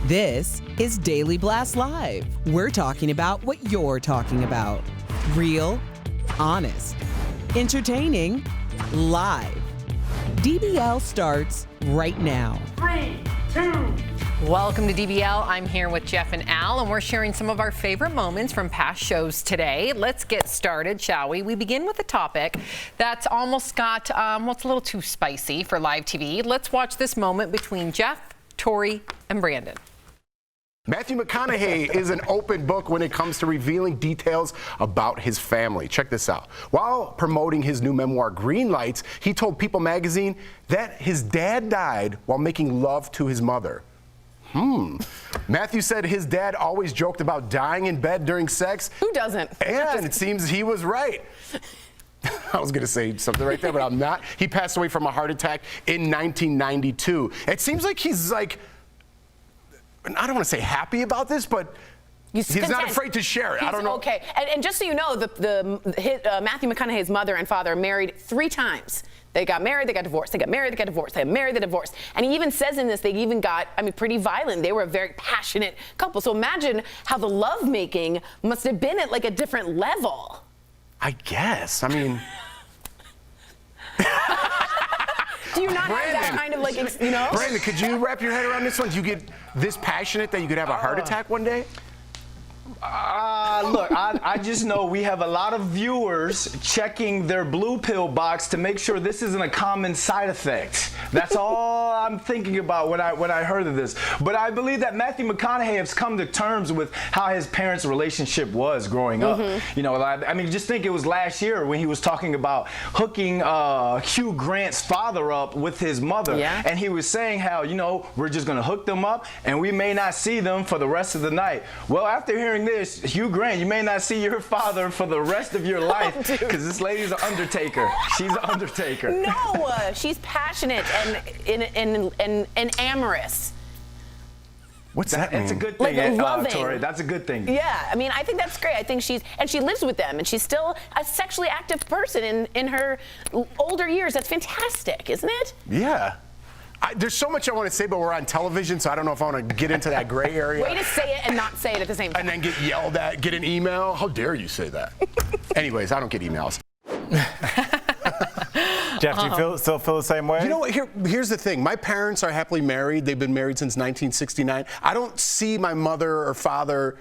This is Daily Blast Live. We're talking about what you're talking about. Real, honest, entertaining, live. DBL starts right now. 3, 2. Welcome to DBL. I'm here with Jeff and Al, and we're sharing some of our favorite moments from past shows today. Let's get started, shall we? We begin with a topic that's almost got, it's a little too spicy for live TV. Let's watch this moment between Jeff, Tori, and Brandon. Matthew McConaughey is an open book when it comes to revealing details about his family. Check this out. While promoting his new memoir, Green Lights, he told People magazine that his dad died while making love to his mother. Matthew said his dad always joked about dying in bed during sex. Who doesn't? And it seems he was right. I was going to say something right there, but I'm not. He passed away from a heart attack in 1992. It seems like he's like, I don't want to say happy about this, but he's not afraid to share it. I don't know. Okay, and just so you know, Matthew McConaughey's mother and father married 3 times. They got married, they got divorced. They got married, they got divorced. They got married, they divorced. And he even says in this, they even got, pretty violent. They were a very passionate couple. So imagine how the lovemaking must have been at like a different level. I guess. Do you not have that kind of Brandon, could you wrap your head around this one? Do you get this passionate that you could have a heart attack one day? Look, I just know we have a lot of viewers checking their blue pill box to make sure this isn't a common side effect. That's all I'm thinking about when I heard of this. But I believe that Matthew McConaughey has come to terms with how his parents' relationship was growing up. Just think it was last year when he was talking about hooking Hugh Grant's father up with his mother. Yeah. And he was saying how, we're just going to hook them up and we may not see them for the rest of the night. Well, after hearing this, Hugh Grant, you may not see your father for the rest of your life because this lady's an undertaker. She's an undertaker. No, she's passionate and amorous. What's that mean? It's a good thing, loving. Tori. That's a good thing. Yeah, I think that's great. I think she lives with them, and she's still a sexually active person in her older years. That's fantastic, isn't it? Yeah. There's so much I want to say, but we're on television, so I don't know if I want to get into that gray area. Way to say it and not say it at the same time. And then get yelled at, get an email. How dare you say that? Anyways, I don't get emails. Jeff, do you still feel the same way? You know what? Here's the thing. My parents are happily married. They've been married since 1969. I don't see my mother or father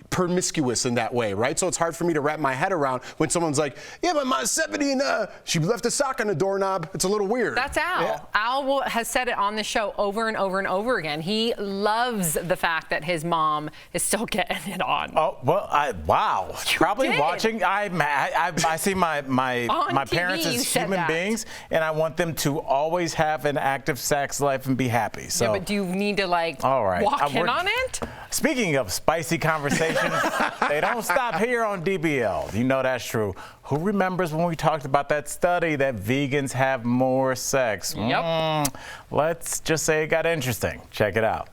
promiscuous in that way, right? So it's hard for me to wrap my head around when someone's like, yeah, my mom's 70 and she left a sock on the doorknob. It's a little weird. That's Al. Yeah. Al has said it on the show over and over and over again. He loves the fact that his mom is still getting it on. Oh, well, wow. Probably did. watching. I see my TV, parents you as said human that. beings, and I want them to always have an active sex life and be happy. So, Yeah, but do you need to all right. walk in on it? Speaking of spicy conversations, they don't stop here on DBL. You know that's true. Who remembers when we talked about that study that vegans have more sex? Yep. Let's just say it got interesting. Check it out.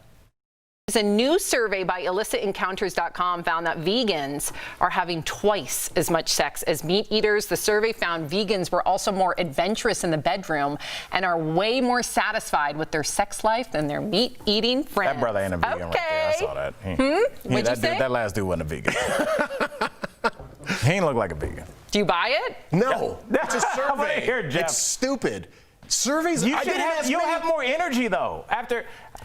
A new survey by illicitencounters.com found that vegans are having twice as much sex as meat eaters. The survey found vegans were also more adventurous in the bedroom and are way more satisfied with their sex life than their meat-eating friends. That brother ain't a vegan right there. I saw that. What'd you say? That last dude wasn't a vegan. He ain't look like a vegan. Do you buy it? No. It's a survey. Here, Jeff. It's stupid. Surveys, You'll have more energy, though.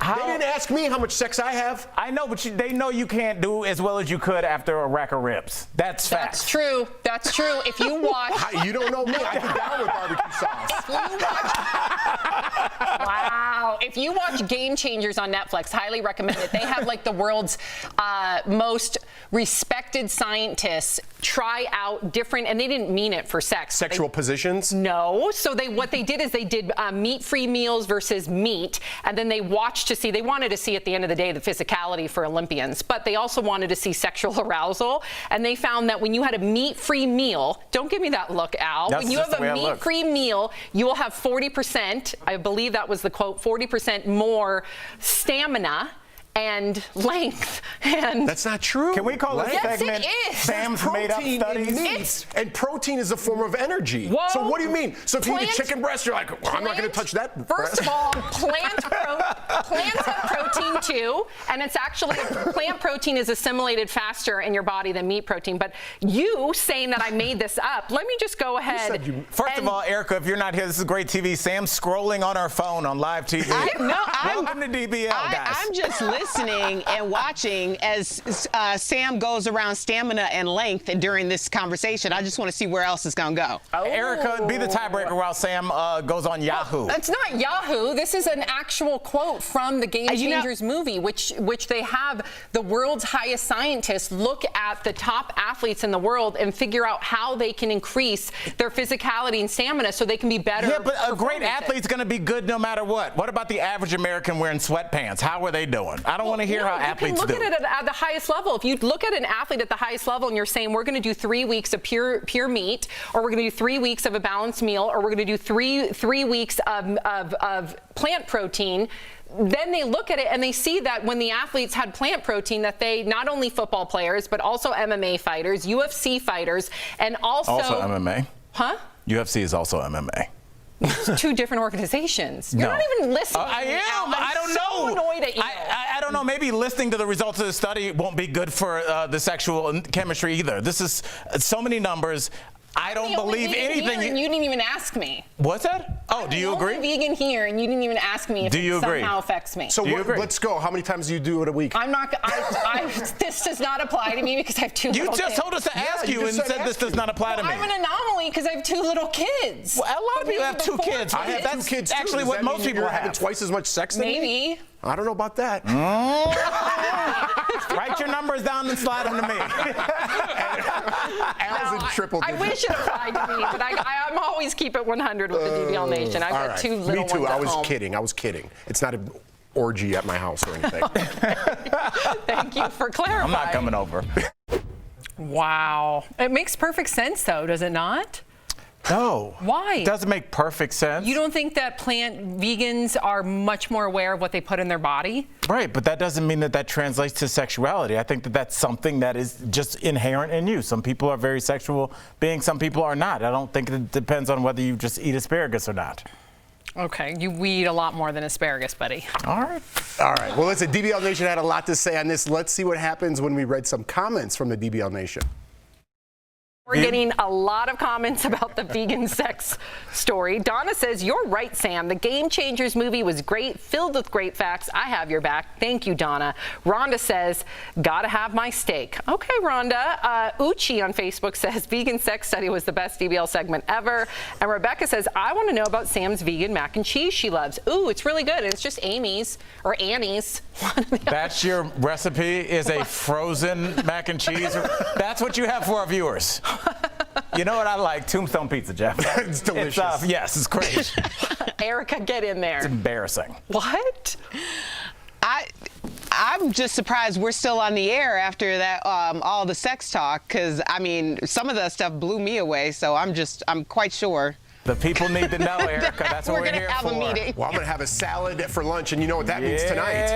They didn't ask me how much sex I have. I know, but they know you can't do as well as you could after a rack of ribs. That's fact. That's true. That's true. If you watch... You don't know me. I get down with barbecue sauce. Wow. If you watch Game Changers on Netflix, highly recommend it. They have like the world's most respected scientists try out different, and they didn't mean it for sex. Sexual positions? No. So what they did is they did meat-free meals versus meat, and then they watched to see, they wanted to see at the end of the day the physicality for Olympians, but they also wanted to see sexual arousal, and they found that when you had a meat-free meal, don't give me that look, Al. That's when you just have the way a I look. meat-free meal, you will have 40%, I believe that was the quote, 40% more stamina and length. And that's not true. Can we call this Yes, segment it is. Sam's made up studies? And protein is a form of energy. Whoa. So what do you mean? So if you eat a Plant- chicken breast, you're like, well, I'm not going to touch that First breast. of all, plants have protein too, and it's actually plant protein is assimilated faster in your body than meat protein. But you saying that I made this up, let me just go ahead. First of all, Erica, if you're not here, this is great TV. Sam's scrolling on her phone on live TV. Welcome to DBL, guys. I'm just listening and watching as Sam goes around stamina and length during this conversation. I just want to see where else it's going to go. Oh. Erica, be the tiebreaker while Sam goes on Yahoo. It's not Yahoo. This is an actual quote from the Game Changers movie, which they have the world's highest scientists look at the top athletes in the world and figure out how they can increase their physicality and stamina so they can be better. Yeah, but a great athlete's going to be good no matter what. What about the average American wearing sweatpants? How are they doing? I don't want to hear how athletes do. You can look at it at the highest level. If you look at an athlete at the highest level and you're saying we're going to do 3 weeks of pure meat, or we're going to do 3 weeks of a balanced meal, or we're going to do three weeks of plant protein, then they look at it and they see that when the athletes had plant protein, that they, not only football players, but also MMA fighters, UFC fighters, and also MMA. Huh? UFC is also MMA. It's 2 different organizations. You're not even listening. I am. I don't know. I'm so annoyed at you. I don't know. Maybe listening to the results of the study won't be good for the sexual chemistry either. This is so many numbers. I don't believe anything. And you didn't even ask me. What's that? Oh, do you agree? I'm vegan here, and you didn't even ask me if it somehow affects me. So let's go. How many times do you do it a week? I'm not. This does not apply to me because I have 2 little kids. You just told us to ask you and said this does not apply to me. I'm an anomaly because I have 2 little kids. Well, a lot of people have 2 kids. I have 2 kids too. Actually, what most people having twice as much sex than me? Maybe. I don't know about that. Write your numbers down and slide them to me. Al's in triple digits. I wish it applied to me, but I'm always keep it 100 with the DBL Nation. I've got 2 little ones. Me too. At I was home. kidding. I was kidding. It's not an orgy at my house or anything. Thank you for clarifying. I'm not coming over. Wow. It makes perfect sense, though, does it not? No. Why? It doesn't make perfect sense. You don't think that plant vegans are much more aware of what they put in their body? Right, but that doesn't mean that translates to sexuality. I think that that's something that is just inherent in you. Some people are very sexual beings, some people are not. I don't think it depends on whether you just eat asparagus or not. Okay, you eat a lot more than asparagus, buddy. All right. All right. Well, listen, DBL Nation had a lot to say on this. Let's see what happens when we read some comments from the DBL Nation. We're getting a lot of comments about the vegan sex story. Donna says, you're right, Sam. The Game Changers movie was great, filled with great facts. I have your back. Thank you, Donna. Rhonda says, gotta have my steak. Okay, Rhonda. Uchi on Facebook says, vegan sex study was the best DBL segment ever. And Rebecca says, I want to know about Sam's vegan mac and cheese she loves. Ooh, it's really good. And it's just Amy's or Annie's. That's your recipe, is a frozen mac and cheese? That's what you have for our viewers. You know what I like? Tombstone pizza, Jeff. It's delicious. Yes, it's great. Erica, get in there. It's embarrassing. What? I'm just surprised we're still on the air after that, all the sex talk, because, I mean, some of that stuff blew me away, so I'm quite sure. The people need to know, Erica. That's what we're here for. We're going to have a meeting. Well, I'm going to have a salad for lunch, and you know what that means tonight.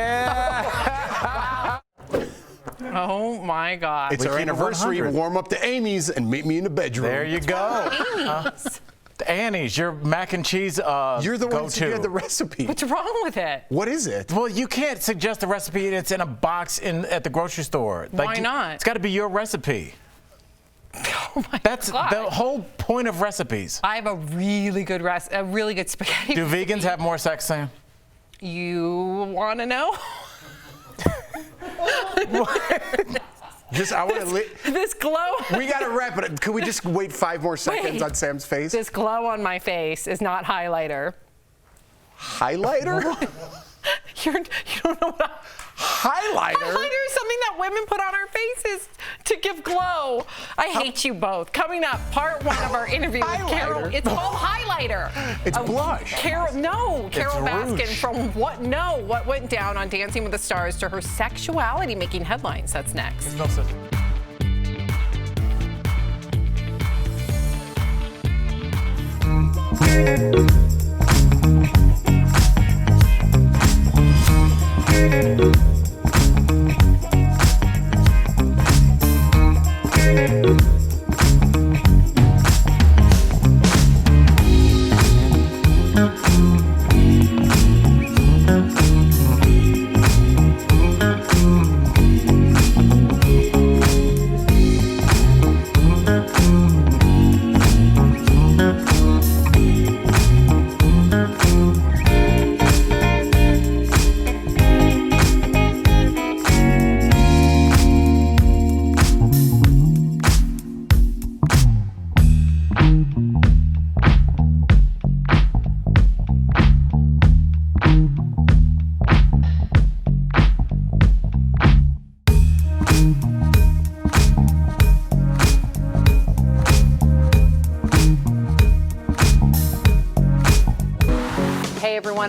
Oh, my God. It's our anniversary. Warm up to Amy's and meet me in the bedroom. There you go. Amy's. Annie's, your mac and cheese You're the one who had the recipe. What's wrong with it? What is it? Well, you can't suggest a recipe that's in a box at the grocery store. Why not? It's got to be your recipe. Oh my That's God. the whole point of recipes. I have a really good spaghetti. Do vegans have more sex, Sam? You want to know? I want to. This glow. We got to wrap it. Could we just wait 5 more seconds on Sam's face? This glow on my face is not highlighter. Highlighter? You don't know what Highlighter? Highlighter is something that women put on our faces to give glow. I hate you both. Coming up, part 1 of our interview with Carol. It's called highlighter. It's blush. Carol Baskin rouge. from what went down on Dancing with the Stars to her sexuality making headlines. That's next. No such.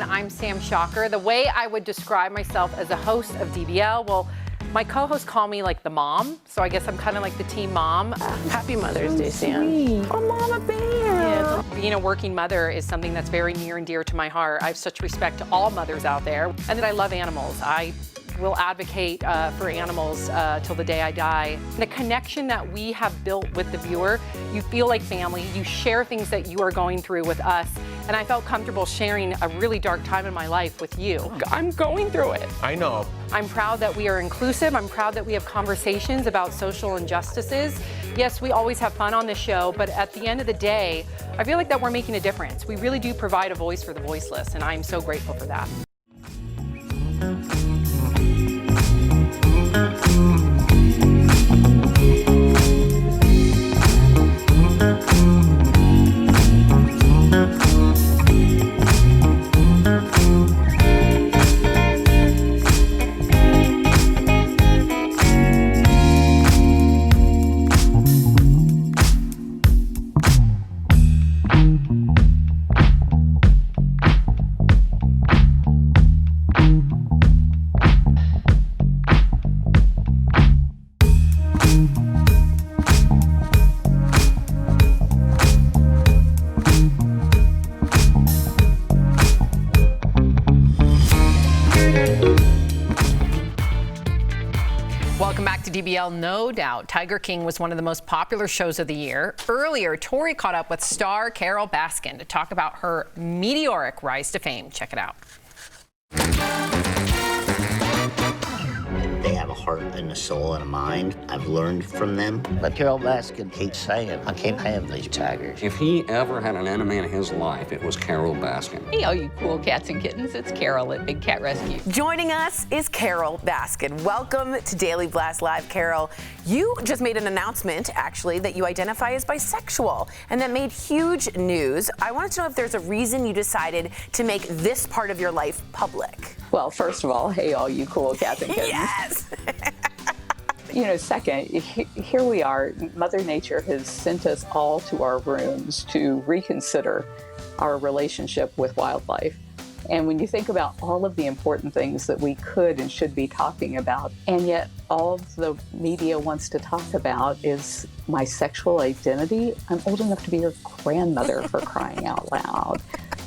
everyone. I'm Sam Shocker. The way I would describe myself as a host of DBL, well, my co-hosts call me like the mom, so I guess I'm kind of like the team mom. Happy Mother's Day, Sam. Oh, Mama Bear. Being a working mother is something that's very near and dear to my heart. I have such respect to all mothers out there, and that I love animals. I will advocate for animals till the day I die. The connection that we have built with the viewer, you feel like family. You share things that you are going through with us, and I felt comfortable sharing a really dark time in my life with you. I'm going through it. I know. I'm proud that we are inclusive. I'm proud that we have conversations about social injustices. Yes, we always have fun on this show, but at the end of the day, I feel like that we're making a difference. We really do provide a voice for the voiceless, and I'm so grateful for that. Welcome back to DBL. No doubt, Tiger King was one of the most popular shows of the year. Earlier, Tori caught up with star Carole Baskin to talk about her meteoric rise to fame. Check it out. They have a heart and a soul and a mind. I've learned from them. But Carole Baskin keeps saying, I can't have these tigers. If he ever had an enemy in his life, it was Carole Baskin. Hey, all you cool cats and kittens, it's Carole at Big Cat Rescue. Joining us is Carole Baskin. Welcome to Daily Blast Live, Carole. You just made an announcement, actually, that you identify as bisexual, and that made huge news. I wanted to know if there's a reason you decided to make this part of your life public. Well, first of all, hey, all you cool cats and kittens. Yes! You know, second, here we are. Mother Nature has sent us all to our rooms to reconsider our relationship with wildlife. And when you think about all of the important things that we could and should be talking about, and yet all the media wants to talk about is my sexual identity, I'm old enough to be your grandmother, for crying out loud.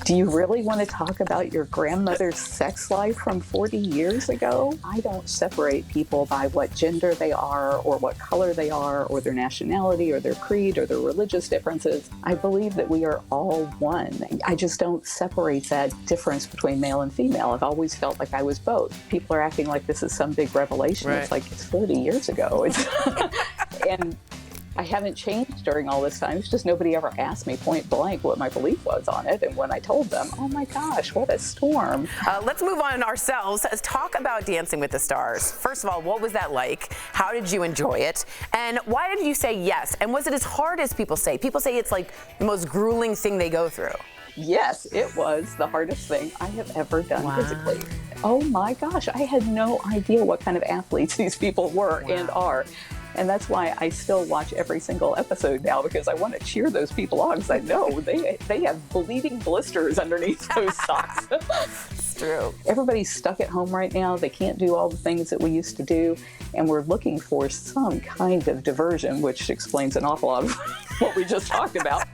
Do you really want to talk about your grandmother's sex life from 40 years ago? I don't separate people by what gender they are or what color they are or their nationality or their creed or their religious differences. I believe that we are all one. I just don't separate that difference between male and female. I've always felt like I was both. People are acting like this is some big revelation. Right. It's like it's 40 years ago. And I haven't changed during all this time. It's just nobody ever asked me point blank what my belief was on it. And when I told them, oh my gosh, what a storm. Let's move on ourselves. Let's talk about Dancing with the Stars. First of all, what was that like? How did you enjoy it? And why did you say yes? And was it as hard as people say? People say it's like the most grueling thing they go through. Yes, it was the hardest thing I have ever done physically. Oh my gosh, I had no idea what kind of athletes these people were and are. And that's why I still watch every single episode now, because I want to cheer those people on, because I know they have bleeding blisters underneath those socks. It's true. Everybody's stuck at home right now. They can't do all the things that we used to do. And we're looking for some kind of diversion, which explains an awful lot of what we just talked about.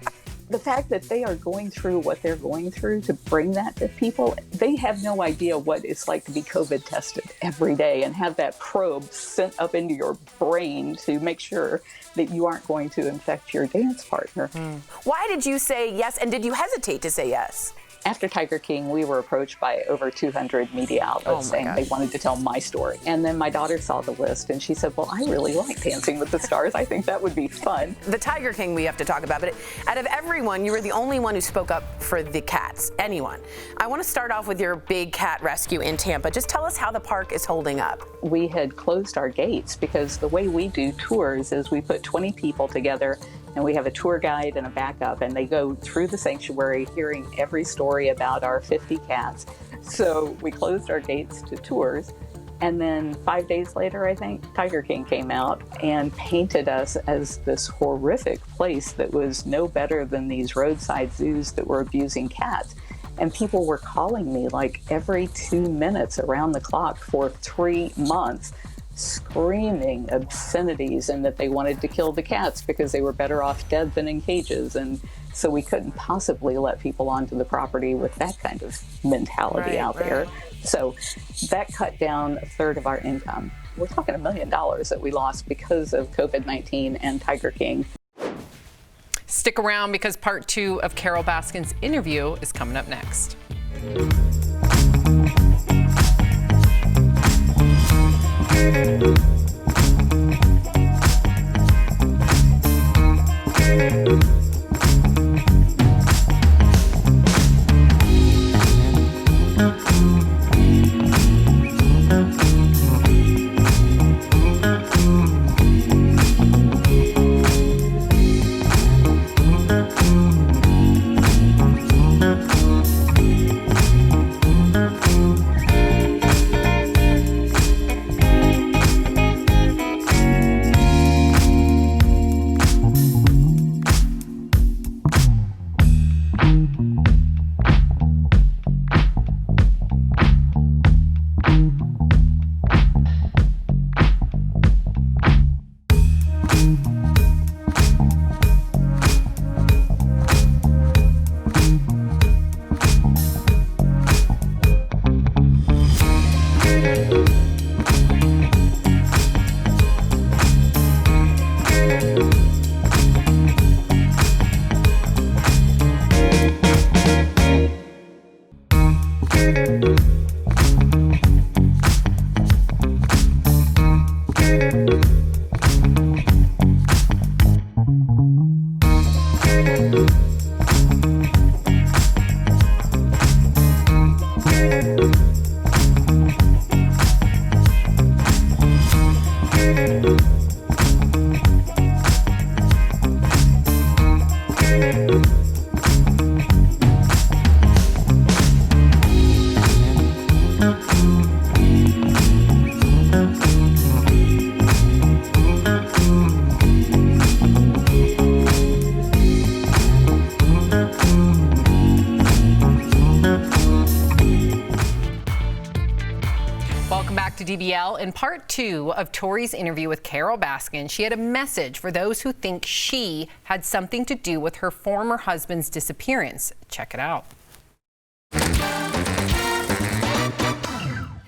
The fact that they are going through what they're going through to bring that to people, they have no idea what it's like to be COVID tested every day and have that probe sent up into your brain to make sure that you aren't going to infect your dance partner. Why did you say yes, and did you hesitate to say yes? After Tiger King, we were approached by over 200 media outlets saying they wanted to tell my story. And then my daughter saw the list and she said, well, I really like Dancing with the Stars. I think that would be fun. The Tiger King we have to talk about, but out of everyone, you were the only one who spoke up for the cats. Anyone. I want to start off with your big cat rescue in Tampa. Just tell us how the park is holding up. We had closed our gates because the way we do tours is we put 20 people together and we have a tour guide and a backup, and they go through the sanctuary hearing every story about our 50 cats. So we closed our gates to tours, and then 5 days later, I think, Tiger King came out and painted us as this horrific place that was no better than these roadside zoos that were abusing cats. And people were calling me like every 2 minutes around the clock for 3 months, screaming obscenities and that they wanted to kill the cats because they were better off dead than in cages. And so we couldn't possibly let people onto the property with that kind of mentality out there. So that cut down a third of our income. We're talking $1 million that we lost because of COVID-19 and Tiger King. Stick around because part 2 of Carole Baskin's interview is coming up next. DBL. In part 2 of Tori's interview with Carole Baskin, she had a message for those who think she had something to do with her former husband's disappearance. Check it out.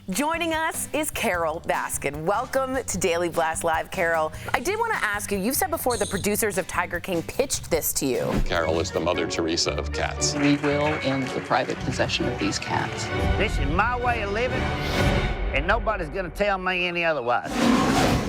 Joining us is Carole Baskin. Welcome to Daily Blast Live, Carole. I did want to ask you, you've said before the producers of Tiger King pitched this to you. Carole is the Mother Teresa of cats. We will end the private possession of these cats. This is my way of living, and nobody's going to tell me any otherwise.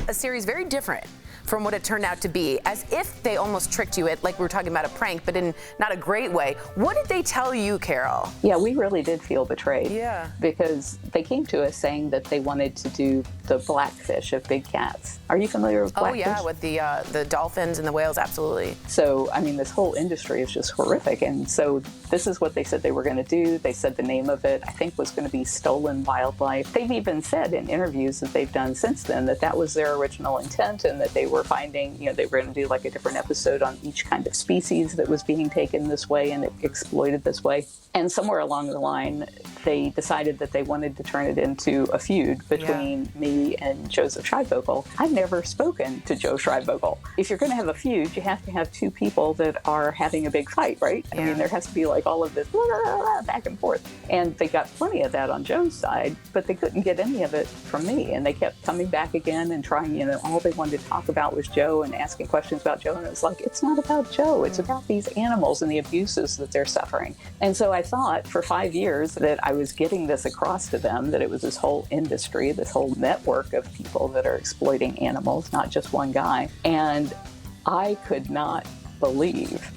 A series very different from what it turned out to be, as if they almost tricked you at, like we were talking about, a prank, but in not a great way. What did they tell you, Carole? Yeah, we really did feel betrayed. Yeah. Because they came to us saying that they wanted to do the blackfish of big cats. Are you familiar with blackfish? Oh yeah, with the dolphins and the whales, absolutely. So, I mean, this whole industry is just horrific. And so this is what they said they were going to do. They said the name of it, I think, was going to be stolen wildlife. They've even said in interviews that they've done since then that that was their original intent, and that they were finding, you know, they were going to do like a different episode on each kind of species that was being taken this way and exploited this way. And somewhere along the line, they decided that they wanted to turn it into a feud between me and Joseph Schreibvogel. I've never spoken to Joe Schreibvogel. If you're going to have a feud, you have to have two people that are having a big fight, right? I mean, there has to be like all of this back and forth. And they got plenty of that on Joe's side, but they couldn't get any of it from me. And they kept coming back again and trying, you know, all they wanted to talk about was Joe and asking questions about Joe. And it was like, it's not about Joe. It's about these animals and the abuses that they're suffering. And so I thought for 5 years that I was getting this across to them, that it was this whole industry, this whole network of people that are exploiting animals, not just one guy. And I could not believe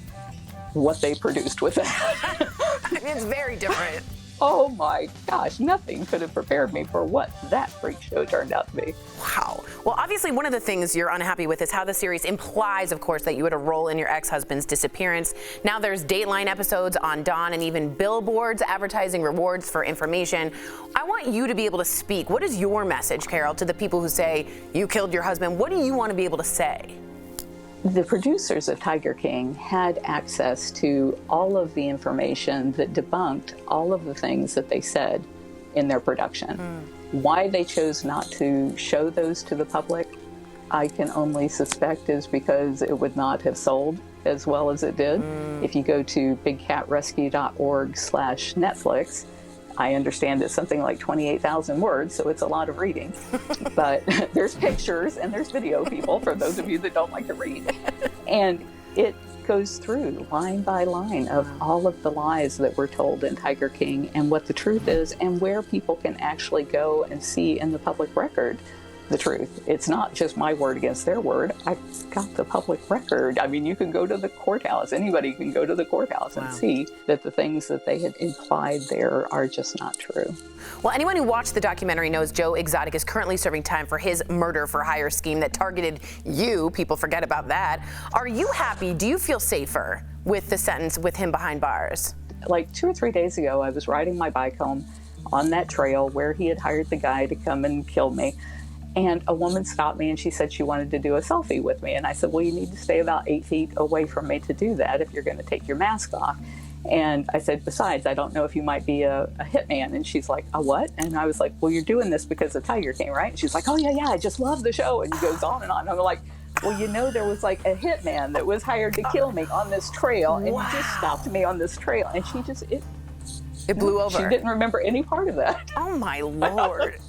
what they produced with it. I mean, it's very different. Oh my gosh, nothing could have prepared me for what that freak show turned out to be. Wow. Well, obviously one of the things you're unhappy with is how the series implies, of course, that you had a role in your ex-husband's disappearance. Now there's Dateline episodes on Dawn and even billboards advertising rewards for information. I want you to be able to speak. What is your message, Carole, to the people who say you killed your husband? What do you want to be able to say? The producers of Tiger King had access to all of the information that debunked all of the things that they said in their production. Why they chose not to show those to the public, I can only suspect is because it would not have sold as well as it did. If you go to bigcatrescue.org/Netflix, I understand it's something like 28,000 words, so it's a lot of reading. But there's pictures and there's video, people, for those of you that don't like to read. And it goes through line by line of all of the lies that were told in Tiger King and what the truth is and where people can actually go and see in the public record the truth. It's not just my word against their word. I've got the public record. I mean, you can go to the courthouse. Anybody can go to the courthouse and see that the things that they had implied there are just not true. Well, anyone who watched the documentary knows Joe Exotic is currently serving time for his murder-for-hire scheme that targeted you. People forget about that. Are you happy? Do you feel safer with the sentence with him behind bars? Like 2 or 3 days ago, I was riding my bike home on that trail where he had hired the guy to come and kill me. And a woman stopped me and she said she wanted to do a selfie with me. And I said, well, you need to stay about 8 feet away from me to do that if you're going to take your mask off. And I said, besides, I don't know if you might be a hitman. And she's like, a what? And I was like, well, you're doing this because of Tiger King, right? And she's like, oh, yeah, I just love the show. And he goes on and on. And I'm like, well, you know, there was like a hitman that was hired to kill me on this trail. And he just stopped me on this trail. And she just, it blew over. She didn't remember any part of that. Oh, my Lord.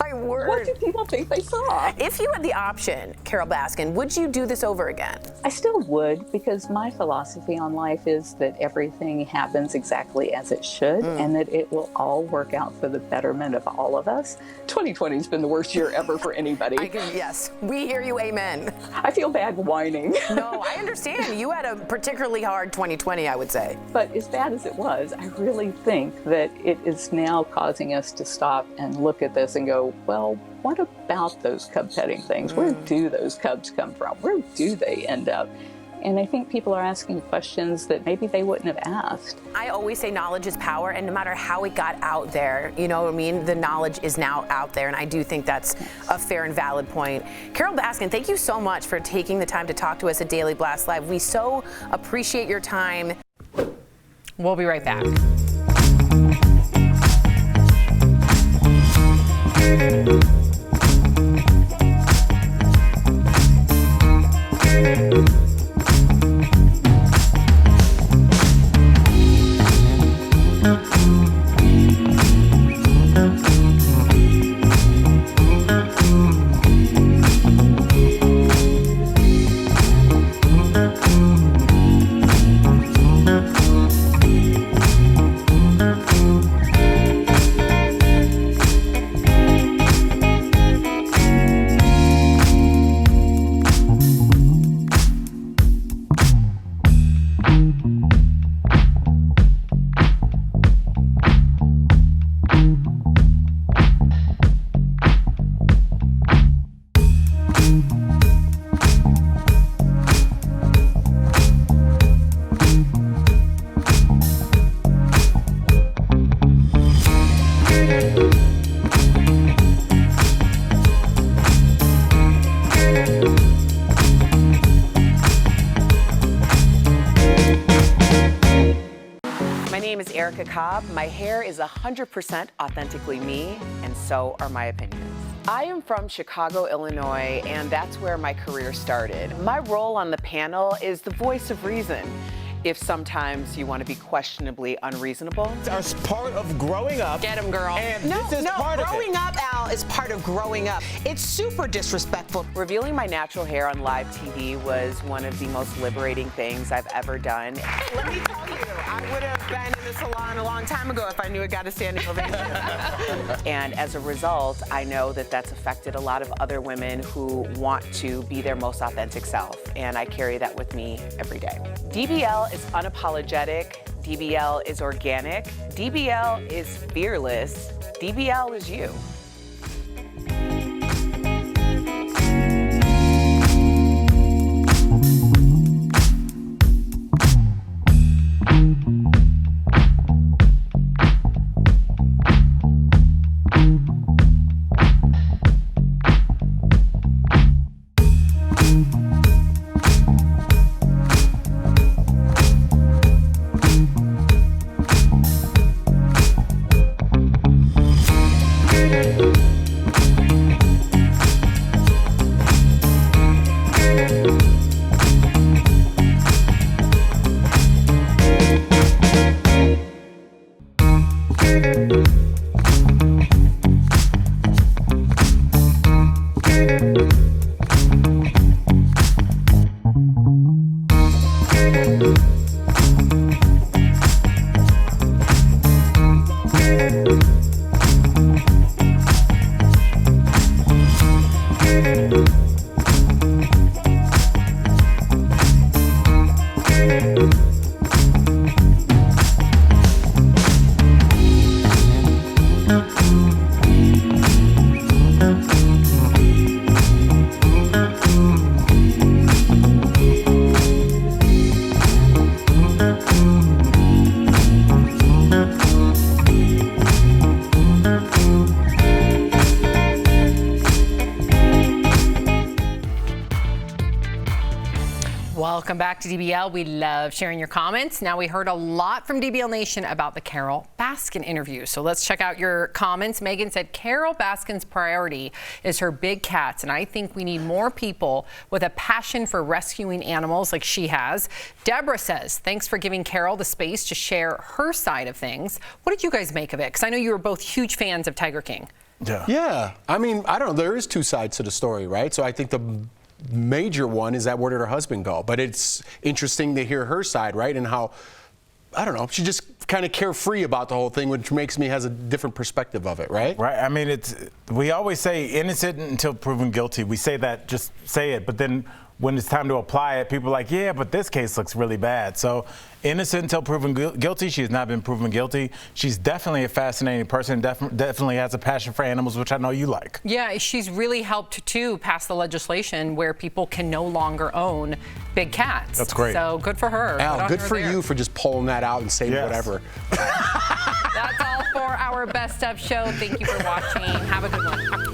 My word. What do people think they saw? If you had the option, Carol Baskin, would you do this over again? I still would, because my philosophy on life is that everything happens exactly as it should and that it will all work out for the betterment of all of us. 2020 has been the worst year ever for anybody. Yes, we hear you, amen. I feel bad whining. No, I understand. You had a particularly hard 2020, I would say. But as bad as it was, I really think that it is now causing us to stop and look at this and go, well, what about those cub petting things? Where do those cubs come from? Where do they end up? And I think people are asking questions that maybe they wouldn't have asked. I always say knowledge is power, and no matter how it got out there, you know what I mean? The knowledge is now out there, and I do think that's a fair and valid point. Carol Baskin, thank you so much for taking the time to talk to us at Daily Blast Live. We so appreciate your time. We'll be right back. My hair is 100% authentically me, and so are my opinions. I am from Chicago, Illinois, and that's where my career started. My role on the panel is the voice of reason. If sometimes you want to be questionably unreasonable. It's part of growing up. Get him, girl. And this is part of it. Growing up, Al, is part of growing up. It's super disrespectful. Revealing my natural hair on live TV was one of the most liberating things I've ever done. Let me tell you, I would have been in the salon a long time ago if I knew it got a standing ovation. And as a result, I know that that's affected a lot of other women who want to be their most authentic self, and I carry that with me every day. DBL is unapologetic. DBL is organic. DBL is fearless. DBL is you. Welcome back to DBL. We love sharing your comments. Now, we heard a lot from DBL Nation about the Carol Baskin interview. So let's check out your comments. Megan said Carol Baskin's priority is her big cats, and I think we need more people with a passion for rescuing animals like she has. Deborah says, thanks for giving Carol the space to share her side of things. What did you guys make of it? Because I know you were both huge fans of Tiger King. Yeah. I mean, I don't know. There is two sides to the story, right? So I think the major one is that where did her husband go? But it's interesting to hear her side, right? And how, I don't know, she just kind of carefree about the whole thing, which makes me has a different perspective of it, right? Right. I mean, we always say innocent until proven guilty. We say that, just say it. But then when it's time to apply it, people are like, yeah, but this case looks really bad. So innocent until proven guilty. She has not been proven guilty. She's definitely a fascinating person, definitely has a passion for animals, which I know you like. Yeah, she's really helped, too, pass the legislation where people can no longer own big cats. That's great. So good for her. Al, good for you for just pulling that out and saying whatever. That's all for our Best Of show. Thank you for watching. Have a good one.